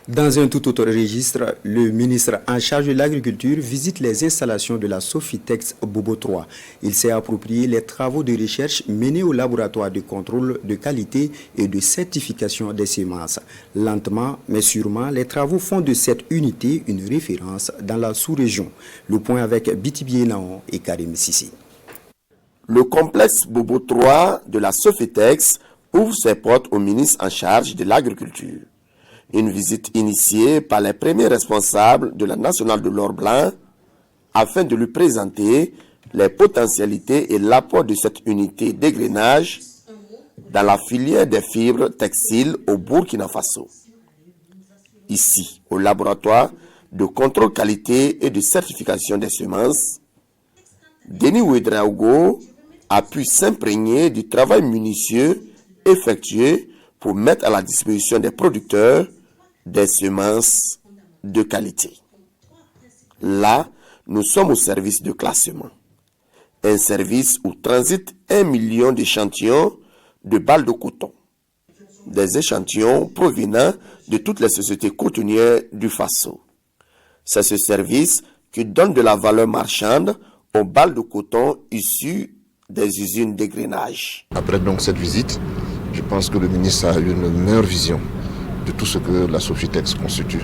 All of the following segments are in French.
Dans un tout autre registre, le ministre en charge de l'agriculture visite les installations de la Sofitex Bobo 3. Il s'est approprié les travaux de recherche menés au laboratoire de contrôle de qualité et de certification des semences. Lentement, mais sûrement, les travaux font de cette unité une référence dans la sous-région. Le point avec Bitibié Naon et Karim Sissi. Le complexe Bobo 3 de la Sofitex ouvre ses portes au ministre en charge de l'agriculture. Une visite initiée par les premiers responsables de la Nationale de l'Or Blanc afin de lui présenter les potentialités et l'apport de cette unité d'égrenage dans la filière des fibres textiles au Burkina Faso. Ici, au laboratoire de contrôle qualité et de certification des semences, Denis Ouedraogo a pu s'imprégner du travail minutieux effectué pour mettre à la disposition des producteurs des semences de qualité. Là, nous sommes au service de classement. Un service où transitent 1 million d'échantillons de balles de coton. Des échantillons provenant de toutes les sociétés cotonnières du Faso. C'est ce service qui donne de la valeur marchande aux balles de coton issues des usines d'égrenage. Après donc cette visite, je pense que le ministre a une meilleure vision de tout ce que la Sofitex constitue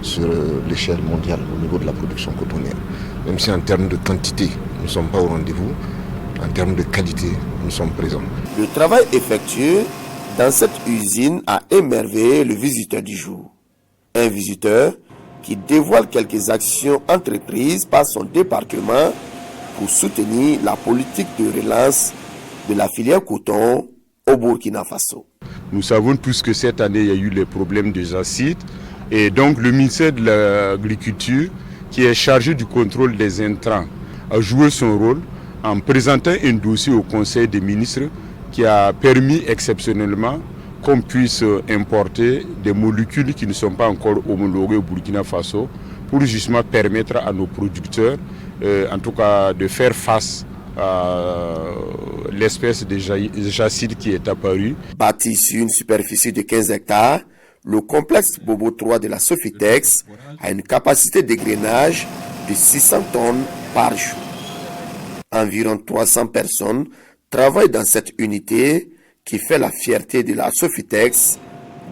sur l'échelle mondiale au niveau de la production cotonnière. Même si en termes de quantité, nous ne sommes pas au rendez-vous, en termes de qualité, nous sommes présents. Le travail effectué dans cette usine a émerveillé le visiteur du jour. Un visiteur qui dévoile quelques actions entreprises par son département pour soutenir la politique de relance de la filière coton au Burkina Faso. Nous savons tous que cette année, il y a eu les problèmes des acides. Et donc, le ministère de l'Agriculture, qui est chargé du contrôle des intrants, a joué son rôle en présentant un dossier au Conseil des ministres qui a permis exceptionnellement qu'on puisse importer des molécules qui ne sont pas encore homologuées au Burkina Faso pour justement permettre à nos producteurs, en tout cas, de faire face à l'espèce de jacide qui est apparue. Bâti sur une superficie de 15 hectares, le complexe Bobo 3 de la Sofitex a une capacité d'égrenage de 600 tonnes par jour. Environ 300 personnes travaillent dans cette unité qui fait la fierté de la Sofitex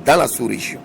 dans la sous-région.